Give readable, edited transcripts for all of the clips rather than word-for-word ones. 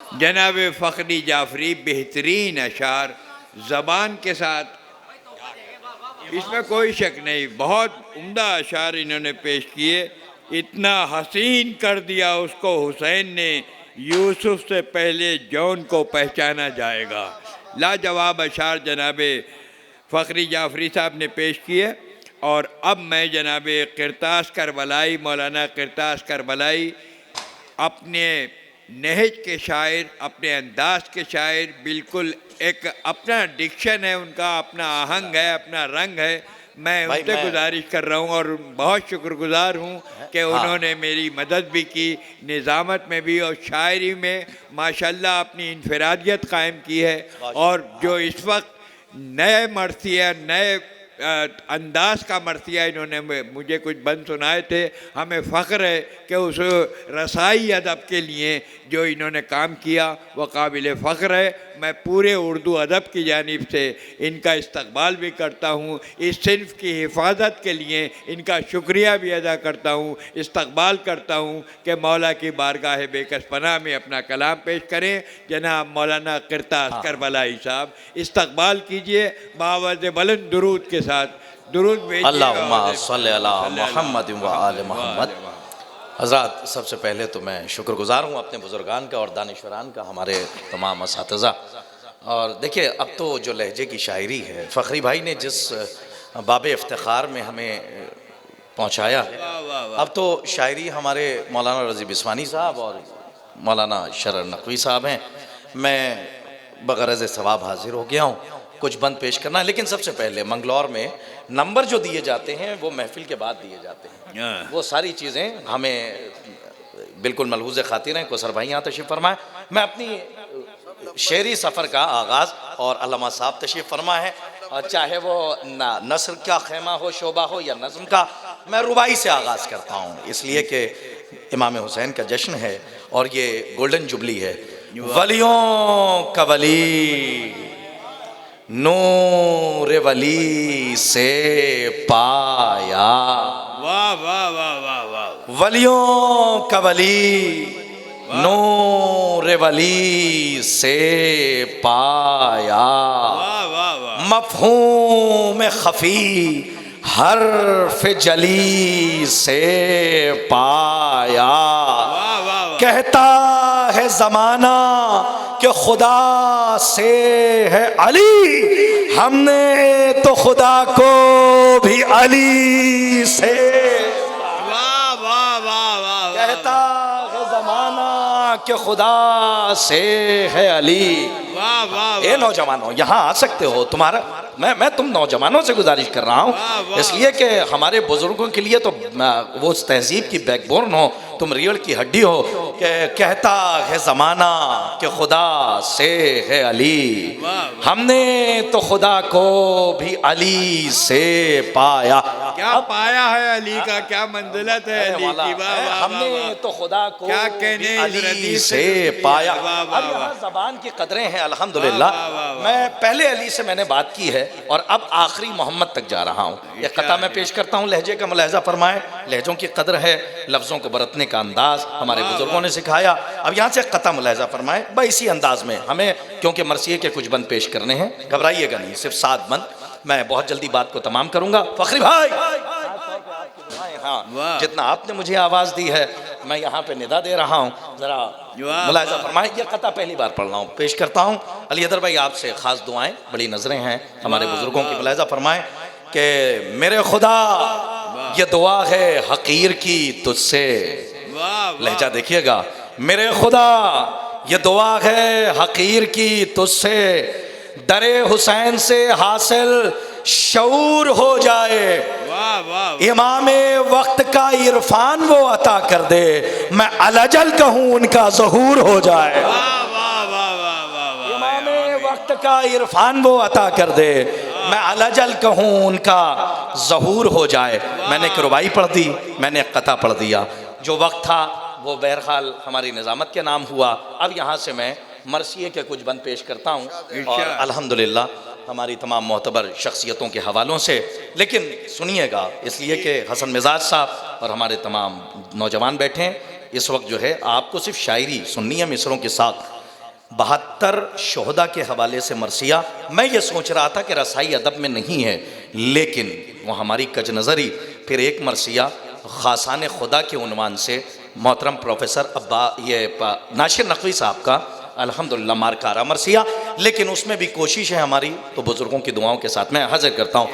जनाब फ़खरी जाफरी बेहतरीन अशार ज़बान के साथ, इसमें कोई शक नहीं, बहुत उम्दा अशार इन्होंने पेश किए। इतना हसीन कर दिया उसको हुसैन ने, यूसुफ से पहले जौन को पहचाना जाएगा। लाजवाब अशार जनाब फ़खरी जाफरी साहब ने पेश किए। और अब मैं जनाब किरतास करबलाई, मौलाना किरतास करबलाई, अपने नहज के शायर, अपने अंदाज के शायर, बिल्कुल एक अपना डिक्शन है उनका, अपना आहंग है, अपना रंग है। मैं उनसे गुजारिश कर रहा हूँ और बहुत शुक्रगुजार हूँ कि उन्होंने मेरी मदद भी की, निज़ामत में भी और शायरी में माशाल्लाह अपनी इनफरादियत कायम की है। और जो इस वक्त नए मरसिया, नए अंदाज का मरसिया इन्होंने मुझे कुछ बंद सुनाए थे। हमें फ़ख्र है कि उस रसाई अदब के लिए जो इन्होंने काम किया वह काबिल फ़ख्र है। मैं पूरे उर्दू अदब की जानिब से इनका इस्तक़बाल भी करता हूँ, इस सिन्फ़ की हिफाजत के लिए इनका शुक्रिया भी अदा करता हूँ, इस्तक़बाल करता हूँ कि मौला की बारगाह बेकस पनाह में अपना कलाम पेश करें। जनाब मौलाना किरतास करबलाई साहब, इस्तक़बाल कीजिए बावज़ बुलंद दुरूद के साथ। दुरूद भेजिए। अल्लाहुम्मा सल्ली अला मुहम्मद व आले मुहम्मद। हज़रात, सबसे पहले तो मैं शुक्रगुज़ार हूँ अपने बुज़ुर्गान का और दानिशवरान का, हमारे तमाम असातिज़ा। और देखिए, अब तो जो लहजे की शायरी है, फ़खरी भाई ने जिस बाब इफ्तिखार में हमें पहुँचाया है, अब तो शायरी हमारे मौलाना रज़ी बिस्वानी साहब और मौलाना शरर नकवी साहब हैं। मैं बग़रज़ सवाब हाज़िर हो गया हूँ, कुछ बंद पेश करना है। लेकिन सबसे पहले मंगलौर में नंबर जो दिए जाते हैं वो महफिल के बाद दिए जाते हैं, वो सारी चीज़ें हमें बिल्कुल मलहूज़ खातिर हैं। कोसर भाई यहाँ तशरीफ़ फरमाए। मैं अपनी शेरी सफ़र का आगाज़, और अल्लामा साहब तशरीफ़ फरमा है, और चाहे वो नस्र का खेमा हो, शोबा हो, या नज़्म का, मैं रुबाई से आगाज़ करता हूँ, इसलिए कि इमाम हुसैन का जश्न है और ये गोल्डन जुबली है। वलियों का वली नूर वली से पाया, वाह वाह वाह वाह वाह। वलियों का वली नूर वली से पाया, वाह वाह वाह। मफ़हूम खफ़ी हर्फ जली से पाया। वाह वाह वाह। कहता है ज़माना कि खुदा से है अली, हमने तो खुदा को भी अली से। वाह वाह वाह वाह। कहता है ज़माना कि खुदा से है अली। वाह वाह। ए नौजवानों, यहाँ आ सकते हो। तुम्हारा मैं तुम नौजवानों से गुजारिश कर रहा हूँ, इसलिए कि हमारे बुजुर्गों के लिए तो वो उस तहजीब की बैकबोन हो, तुम रीढ़ की हड्डी हो। कि कहता है ज़माना कि खुदा से है अली, हमने तो खुदा को भी अली से पाया। क्या पाया है अली का, क्या मंजिलत है अली की। वाह, हमने तो खुदा को क्या कहने अली से पाया। अब यहाँ ज़बान की कदरें हैं अल्हम्दुलिल्लाह। मैं पहले अली से मैंने बात की है और अब आखिरी मोहम्मद तक जा रहा हूँ। यह कता मैं पेश करता हूँ, लहजे का मुलाहजा फरमाए। लहजों की कदर है, लफ्ज़ों को बरतने का अंदाज हमारे बुजुर्गों ने सिखाया। अब यहाँ से कता मुलाहजा फरमाए भाई, इसी अंदाज में हमें, क्योंकि मरसिए के कुछ बंद पेश करने हैं, घबराइएगा नहीं, सिर्फ 7 बंद। मैं बहुत जल्दी बात को तमाम करूँगा। फ़खरी भाई, हाँ, जितना आपने मुझे आवाज़ दी है, मैं यहाँ पे निदा दे रहा हूँ, ज़रा मुलाहिज़ा फरमाएं। ये कता पहली बार पढ़ रहा हूँ, पेश करता हूँ। अली अदर भाई, आपसे ख़ास दुआएं, बड़ी नज़रें हैं हमारे बुज़ुर्गों की। मुलाहिज़ा फरमाएं कि मेरे खुदा ये दुआ है हक़ीर की तुझसे। लहजा देखिएगा, मेरे खुदा ये दुआ है हक़ीर की तुझसे, दरे हुसैन से हासिल शऊर हो जाए, इमामे वक्त का इरफान वो अता कर दे, मैं अलजल कहूँ उनका ज़हूर हो जाए। इमामे वक्त का इरफान वो अता कर दे, मैं अलजल कहूँ उनका ज़हूर हो जाए। मैंने एक रुबाई पढ़ दी, मैंने एक कता पढ़ दिया। जो वक्त था वो बहरहाल हमारी निज़ामत के नाम हुआ। अब यहाँ से मैं मरसिए के कुछ बंद पेश करता हूँ, और अल्हम्दुलिल्लाह हमारी तमाम मोतबर शख्सियतों के हवालों से। लेकिन सुनिएगा, इसलिए कि हसन मिजाज साहब और हमारे तमाम नौजवान बैठे हैं। इस वक्त जो है आपको सिर्फ शायरी सुननी है मिसरों के साथ। 72 शोहदा के हवाले से मरसिया। मैं ये सोच रहा था कि रसाई अदब में नहीं है, लेकिन वो हमारी कज नज़री। फिर एक मरसिया खासान खुदा के उन्वान से मोहतरम प्रोफेसर नासिर नकवी साहब का अल्हम्दुलिल्लाह मारकारा मरसिया, लेकिन उसमें भी कोशिश है हमारी, तो बुजुर्गों की दुआओं के साथ मैं हाजिर करता हूँ।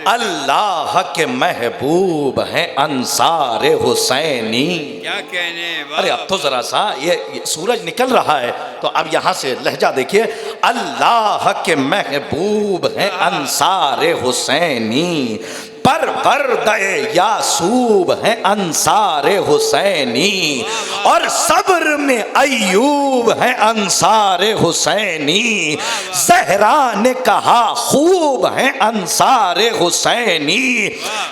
अल्लाह के महबूब हैं अंसार हुसैनी। क्या कहने, अरे अब तो जरा सा ये सूरज निकल रहा है, तो अब यहाँ से लहजा देखिए। अल्लाह के महबूब हैं अंसार हुसैनी, परवरदे यासूब हैं अंसार हुसैनी, और सब्र में अय्यूब हैं अंसार हुसैनी। ज़हरा ने कहा खूब हैं अंसार हुसैनी,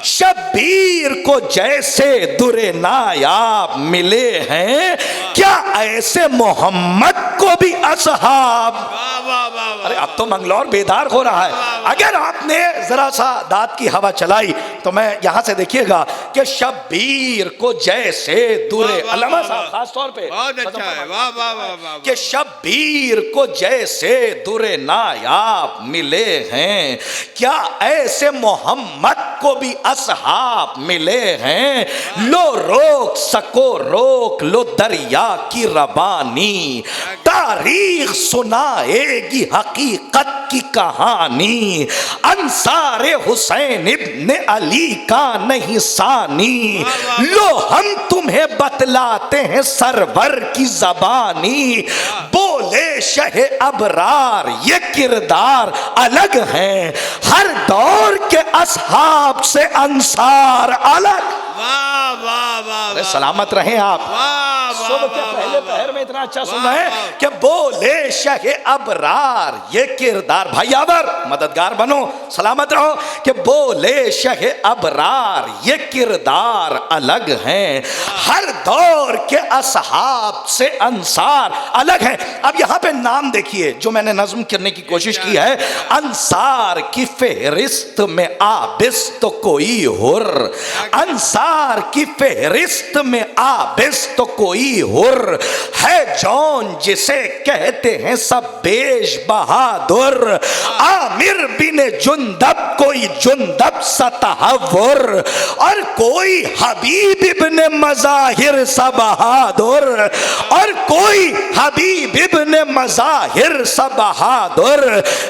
शब्बीर को जैसे दुरे नायाब मिले हैं, क्या ऐसे मोहम्मद को भी असहाब। अरे अब तो मंगलौर बेदार हो रहा है। अगर आपने जरा सा दांत की हवा चलाई तो मैं यहां से देखिएगा कि शब्बीर को जैसे दुरे, अल्लामा साहब खास तौर पे बहुत अच्छा है, वाह वाह वाह वाह, कि शब्बीर को जैसे दुरे नायाब मिले हैं, क्या ऐसे मोहम्मद को भी असहाब मिले हैं। लो रोक सको रोक लो दरिया की रवानी, तारीख सुनाएगी हकीकत की कहानी। अंसारे हुसैन इब्ने अली का नहीं सानी, लो हम तुम्हें बतलाते हैं सरवर की जबानी। बोले शहे अबरार ये किरदार अलग हैं, हर दौर के असहाब से अंसार अलग। वाह वाह वाह, अरे सलामत रहें आप। सुबह के पहले पहर में इतना अच्छा सुना है कि बोले शहे अबरार ये किरदार, भाई आवर मददगार बनो, सलामत रहो, कि बोले शहे अबरार ये किरदार अलग हैं, हर दौर के असहाब से अंसार अलग हैं। अब यहाँ पे नाम देखिए जो मैंने नज्म करने की कोशिश की है। अंसार की फेहरिस्त में आबिस तो कोई हुर, अंसार की फेहरिस्त में आबिस तो कोई हुर है, जौन जिसे कहते हैं सब बेश बहादुर। आमिर बिन जुंदब कोई जुंदब सा तहव्वुर, और कोई हबीब इब्ने मज़ाहिर सा बहादुर, और कोई हबीब इब्ने मज़ाहिर सा बहादुर।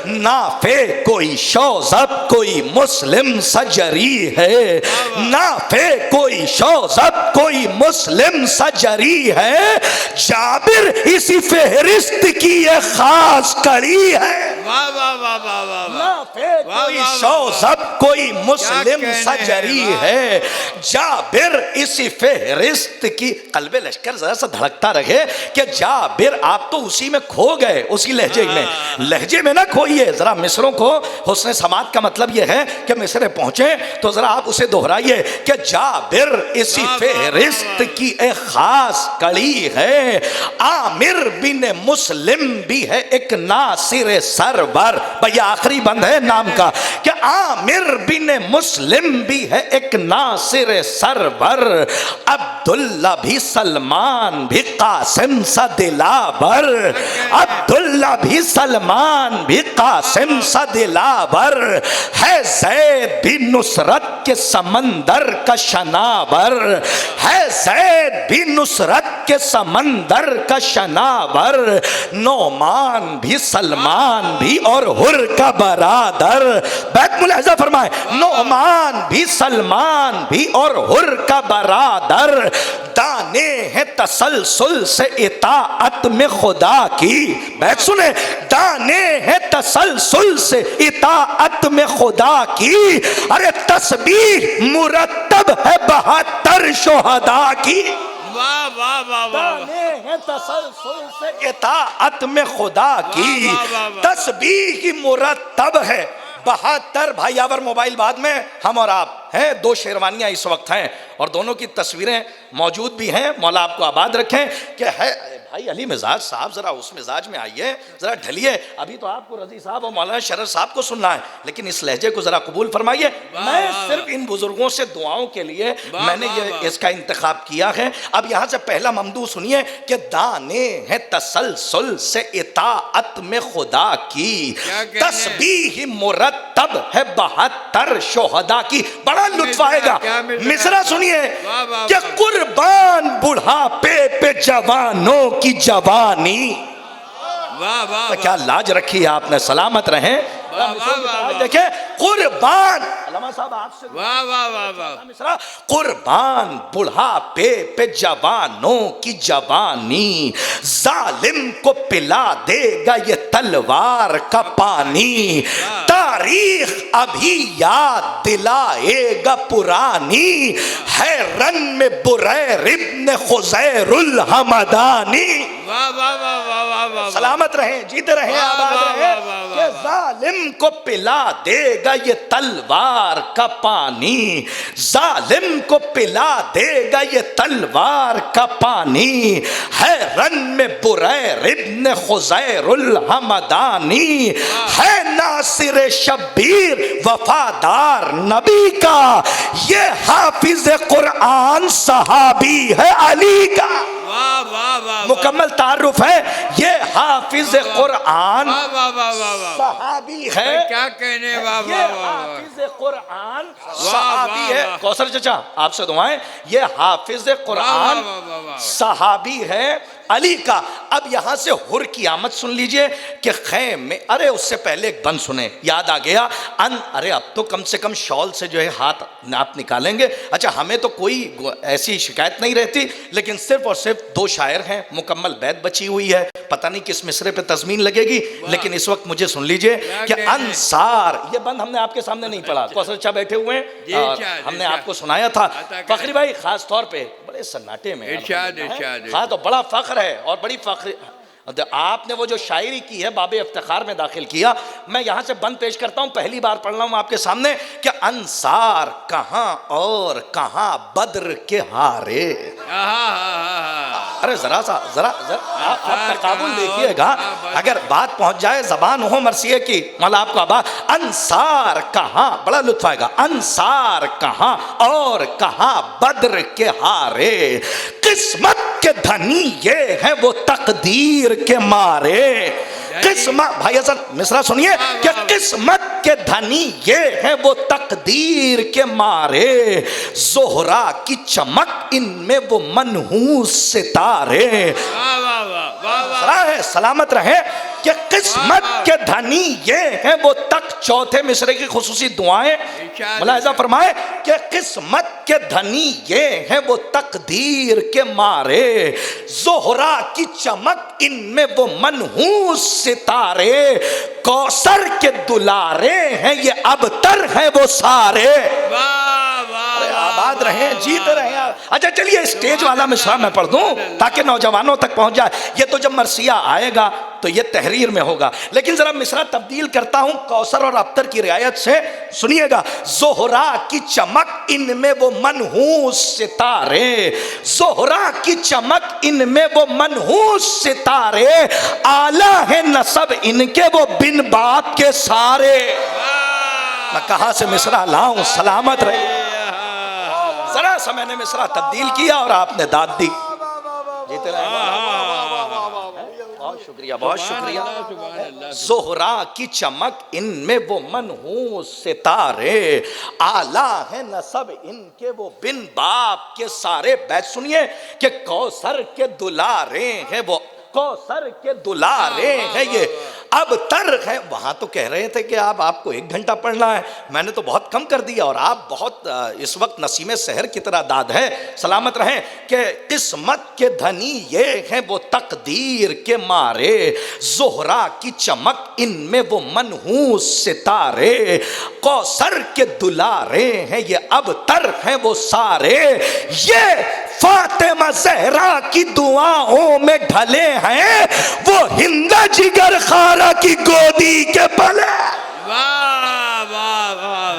नाफे कोई शौज़ब कोई मुस्लिम सजरी है, नाफे कोई शौज़ब कोई मुस्लिम सजरी है, जाबिर इसी फेहरिस्त की ये खास कड़ी है। वाह वाह वाह वाह वाह, नाफे कोई शौज़ब कोई मुस्लिम सजरी है, जाबिर इसी फेहरिस्त की। कल्बे लश्कर जरा सा धड़कता रहे कि जाबिर आप तो उसी में खो गए, उसी लहजे में, लहजे में ना खोइए जरा मिसरों को। हुस्न समात का मतलब यह है कि मिसरे पहुंचे तो जरा आप उसे दोहराइए कि जाबिर इसी फेहरिस्त की एक खास कड़ी है। आमिर बिन मुस्लिम भी है एक नासिर सरवर, भैया आखिरी बंद है नाम का, कि आमिर बिन मुस्लिम भी है एक नासिर सरवर। अब्दुल्ला भी सलमान भी कासिम सा दिलावर, अब्दुल्ला भी सलमान भी कासिम सा दिलावर है। ज़ैद भी नुसरत के समंदर का शनावर है, ज़ैद भी नुसरत के समंदर का शनावर। नोमान भी सलमान भी और हुर का बरादर, बैत मुलाहिज़ा फरमाए, नोमान भी सलमान भी और हुर का बरादर। दाने हैं तसलसल से इताअत में खुदा की, बैत सुने, दाने हैं तसलसल से इताअत में खुदा की। अरे तस्बीह मुरत्तब है 72 शोहदा की। वाह वाह वाह वाह, है तसलसल से इताअत में खुदा की, तस्बीह की मुरत्तब है 72। भाई आवर मोबाइल बाद में हम और आप हैं, 2 शेरवानियां इस वक्त हैं और दोनों की तस्वीरें मौजूद भी हैं। मौला आपको आबाद रखें कि है भाई अली मिजाज साहब जरा उस मिजाज में आइए, जरा ढलिए। अभी तो आपको रजी साहब और मौलाना शरफ साहब को सुनना है, लेकिन इस लहजे को जरा कबूल फरमाइए। मैं सिर्फ इन बुजुर्गों से दुआओं के लिए मैंने ये इसका इंतखाब किया है। अब यहाँ से पहला ममदू सुनिए कि दाने हैं तसलसल से इताअत में खुदा की, तस्बीह मुरत्तब है 72 शोहदा की। बड़ा लुत्फ आएगा। मिसरा सुनिए कि कुर्बान बुढ़ापे पे जवानों की जवानी। वाह वाह, तो क्या लाज रखी है आपने, सलामत रहे। देखे कुर्बान साहब आपसे, वाह वाह वाह वाह, मिसरा कुर्बान बुढ़ापे पे जवानों की जवानी, जालिम को पिला देगा ये तलवार का पानी, तारीख अभी याद दिलाएगा पुरानी, है रन में बुरैर इब्न खुजैरुल हमदानी। वाह वाह वाह वाह वाह वाह, सलामत रहें, जीते रहें, आबाद रहें। कि जालिम को पिला देगा ये तलवार का पानी, जालिम को पिला देगा ये तलवार का पानी, है रन में बुरैर इब्न खुजैरुल हमदानी, है नासिर शब्बीर वफादार नबी का, ये हाफिज कुरान सहाबी है अली का। वाह वाह वाह, मुकम्मल तारुफ है, ये हाफिज कुरान वाह वाह वाह वाह वाह, सहाबी है। क्या कहने, वाह ये वाह वाह, हाफिज कुरान वाह, सहाबी वाह, है। वाह। कौसर चचा आपसे दुआएं, ये हाफिज कुरान वाह, वाह, वाह। सहाबी है अली का। अब यहां से हुर की आमद सुन लीजिए कि खैम में, अरे उससे पहले एक बंद सुने, याद आ गया। अरे अब तो कम से कम शॉल से जो है हाथ आप निकालेंगे। अच्छा हमें तो कोई ऐसी शिकायत नहीं रहती, लेकिन सिर्फ और सिर्फ 2 शायर हैं, मुकम्मल बैत बची हुई है। पता नहीं किस मिसरे पे तज़मीन लगेगी, लेकिन इस वक्त मुझे सुन लीजिए कि अंसार, ये बंद हमने आपके सामने नहीं पढ़ा, कौसर अच्छा बैठे हुए हैं और हमने आपको सुनाया था। फखरी भाई खास तौर पे बड़े सन्नाटे में, इरशाद इरशाद, हाँ तो बड़ा फख्र है और बड़ी फख्र। आपने वो जो शायरी की है बाबे इफ्तिखार में दाखिल किया। मैं यहाँ से बंद पेश करता हूँ, पहली बार पढ़ रहा हूँ आपके सामने कि अंसार कहाँ और कहाँ बद्र के हारे। अरे जरा आप तकाबुल देखिएगा, अगर बात पहुंच जाए जबान हो मरसिए की, मतलब आपको आबाद। अंसार कहाँ, बड़ा लुत्फ आएगा। अंसार कहाँ और कहाँ बद्र के हारे, किस्मत के धनी ये है वो तकदीर के मारे। किस्मत, भाई हसन मिसरा सुनिए कि किस्मत के धनी ये है वो तकदीर के मारे, जोहरा की चमक इनमें वो मनहूस सितारे। है सलामत रहे कि किस्मत के धनी ये है वो तक। चौथे मिसरे की खुसूसी दुआएं मुलाहिजा फरमाए कि किस्मत के धनी ये है वो तकदीर के मारे, जोहरा की चमक इनमें वो मनहूस सितारे, कौसर के दुलारे हैं ये अबतर है वो सारे। आबाद रहे, जीत रहे। अच्छा चलिए स्टेज वाला मिसरा मैं पढ़ दूं ताकि नौजवानों तक पहुंच जाए। ये तो जब मरसिया आएगा तो ये तहरीर में होगा, लेकिन जरा मिसरा तब्दील करता हूं कौसर और अबतर की रियायत से, सुनिएगा। जोहरा की चमक इनमें वो मनहूस सितारे, जोहरा की चमक इनमें वो मनहूस सितारे, आला है नसब इनके वो बिन बाप के सारे। मैं कहां से मिसरा लाऊं, सलामत रहे। जरा सा मैंने मिसरा तब्दील किया और आपने दाद दी। जीते रहे, बहुत शुक्रिया, बहुत शुक्रिया। जोहरा की चमक इनमें वो मनहूस सितारे, आला है नसब इनके वो बिन बाप के सारे। बैठ सुनिए कि कौसर के दुलारे हैं वो, कौसर के दुलारे हैं ये अब तर है। वहां तो कह रहे थे कि आपको 1 घंटा पढ़ना है, मैंने तो बहुत कम कर दिया और आप बहुत इस वक्त नसीमे शहर की तरह दाद है। सलामत रहें कि किस्मत के धनी ये हैं वो तकदीर के मारे, जोहरा की चमक इनमें वो मनहूस सितारे, कौसर के दुलारे हैं ये अब तर हैं वो सारे, ये फातिमा ज़हरा की दुआओं में ढले हैं वो हिंदा जिगर खारा की गोदी के पले।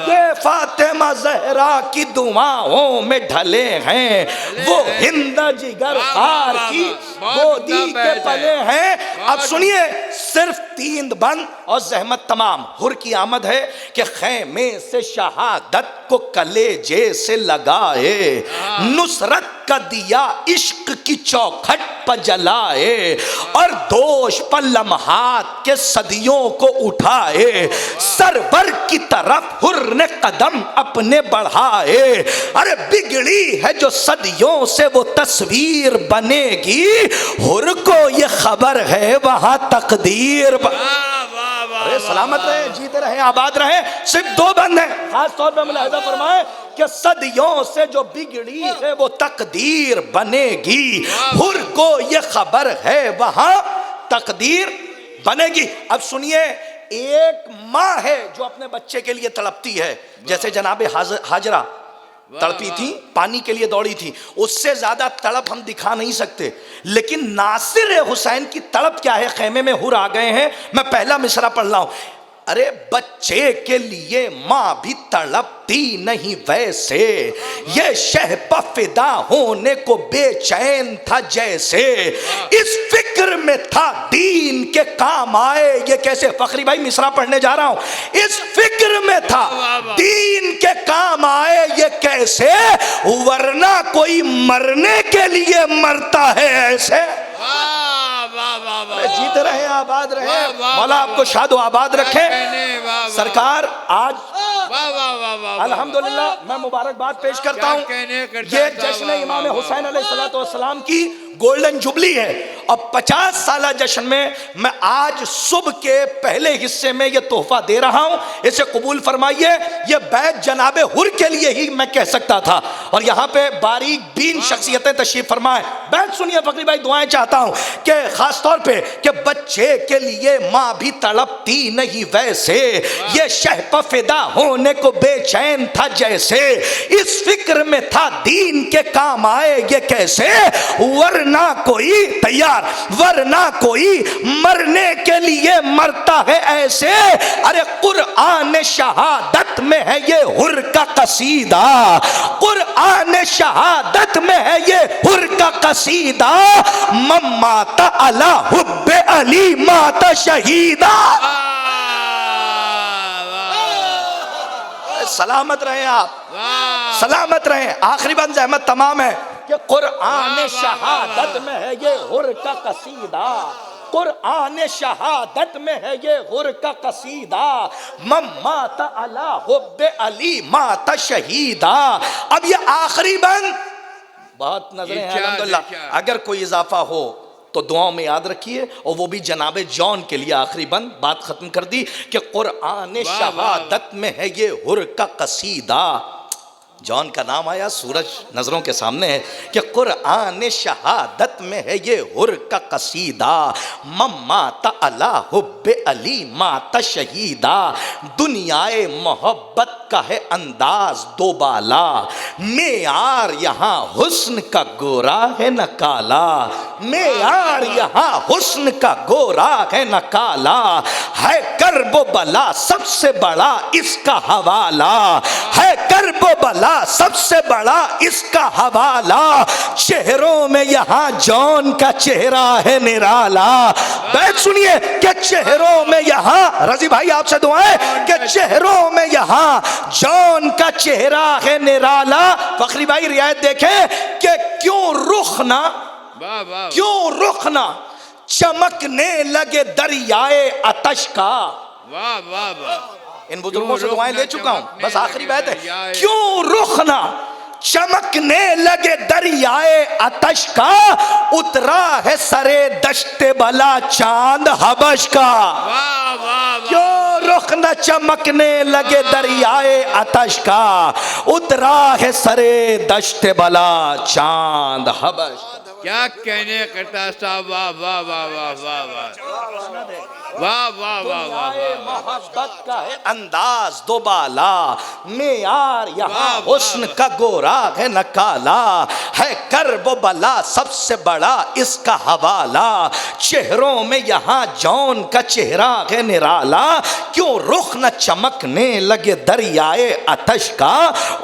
ये फातिमा जहरा की दुआओं में ढले हैं, वो हिंद जिगर खार की गोदी के पले हैं। अब सुनिए, सिर्फ 3 बंद और जहमत तमाम। हुर की आमद है कि खैमे से शहादत को कलेजे से लगाए, नुसरत का दिया इश्क की चौखट पर जलाए, और दोष पर लम्हात के सदियों को उठाए, सरवर की तरफ हुर ने कदम अपने बढ़ाए। अरे बिगड़ी है जो सदियों से वो तस्वीर बनेगी, हुर को ये खबर है वहां तकदीर अरे सलामत रहे, जीते रहे, आबाद रहे। सिर्फ 2 बंद हैं, खास तौर पे मुलाहिजा फरमाए कि सदियों से जो बिगड़ी है वो तकदीर बनेगी, हुर को ये खबर है वहां तकदीर बनेगी। अब सुनिए, एक माँ है जो अपने बच्चे के लिए तड़पती है, जैसे जनाबे हाजरा तड़पी थी, पानी के लिए दौड़ी थी, उससे ज्यादा तड़प हम दिखा नहीं सकते। लेकिन नासिर हुसैन की तड़प क्या है, खेमे में हुर आ गए हैं। मैं पहला मिसरा पढ़ रहा हूं। अरे बच्चे के लिए माँ भी तड़पती नहीं वैसे, ये शह पर फिदा होने को बेचैन था जैसे, इस फिक्र में था दीन के काम आए ये कैसे। फखरी भाई मिसरा पढ़ने जा रहा हूं। इस फिक्र में था दीन के काम आए ये कैसे, वरना कोई मरने के लिए मरता है ऐसे। जीते रहे, आबाद रहे, मौला आपको शादो आबाद रखे। सरकार आज अल्हम्दुलिल्लाह मैं मुबारकबाद पेश करता हूँ। ये जश्न इमाम हुसैन अलैहिस्सलाम की गोल्डन जुबली है, और 50 साला जश्न में मैं आज सुबह के पहले हिस्से में ये तोहफा दे रहा हूँ, इसे कबूल फरमाइए। ये बैत जनाबे हुर के लिए ही मैं कह सकता था, और यहाँ पे बारीक बीन शख्सियतें तशरीफ फरमाए। बैत सुनिए फकरी भाई, दुआएं चाहता हूँ कि खास तौर पे कि बच्चे के लिए माँ भी तड़पती नहीं वैसे, ये शह पर फिदा होने को बेचैन था जैसे, इस फिक्र में था दीन के काम आए ये कैसे, वरना कोई तैयार, वरना कोई मरने के लिए मरता है ऐसे। अरे कुरआन शहादत में है ये हुर का कसीदा, कुरआन शहादत में है ये हुर का कसीदा, मम्माता अला हुब्बे अली माता शहीदा। सलामत रहे आप, सलामत रहे। आखिरी बंद जहमत तमाम है कि कुरआन शहादत में है ये हुर का कसीदा, कुरआन शहादत में है ये हुर का कसीदा, मम्माता अला हुब्बे अली माता शहीदा। अब ये आखिरी बंद बहुत नजरें हैं अल्हम्दुलिल्लाह, अगर कोई इजाफा हो तो दुआओं में याद रखिए, और वो भी जनाबे जॉन के लिए आखिरी बंद। बात खत्म कर दी कि कुरआन शहादत में है ये हुर का कसीदा। जॉन का नाम आया, सूरज नजरों के सामने है कि कुरआन शहादत में है ये हुर का कसीदा, मम्माता अला हुब्बे अली माता शहीदा, दुनियाए मोहब्बत का है अंदाज दो बाला, मेयार यहाँ हुस्न का गोरा है न काला, मेयार यहाँ हुस्न का गोरा है न काला, है कर्बो बला सबसे बड़ा इसका हवाला, है कर्बो बला सबसे बड़ा इसका हवाला, चेहरों में यहाँ जॉन का चेहरा है निराला। बैठ सुनिए कि चेहरों में यहाँ, रजी भाई आपसे दुआएं, कि चेहरों में यहाँ जॉन का चेहरा है निराला। फखरी भाई रियायत देखें कि क्यों रुख ना चमकने लगे दरियाए आतश का। वाह वाह वाह, इन बुजुर्गों से दुआएं ले चुका हूं, बस आखिरी बात है। क्यों रुख ना चमकने लगे दरियाए आतश का, उतरा है सरे दश्ते बला चांद हबश का। क्यों रुख न चमकने लगे दरियाए आतश का, उतरा है सरे दश्ते बला चांद हबश। क्या कहने करता साहब, वाह वाह वाह वाह वाह वाह। वाह वाह वाह वाह दुनियाए मोहब्बत का है अंदाज दो बाला, मेयार यहाँ हुस्न का गोरा है न काला, है कर्ब बला सबसे बड़ा इसका हवाला, चेहरों में यहाँ जौन का चेहरा है निराला, क्यों रुख न चमकने लगे दरियाए आतश का,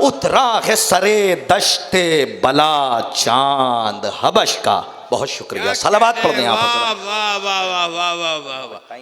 उतरा है सरे दश्ते बला चांद हबश का। बहुत शुक्रिया, सलावत पढ़ दें आप। वाह वाह वाह वाह वाह वाह वाह।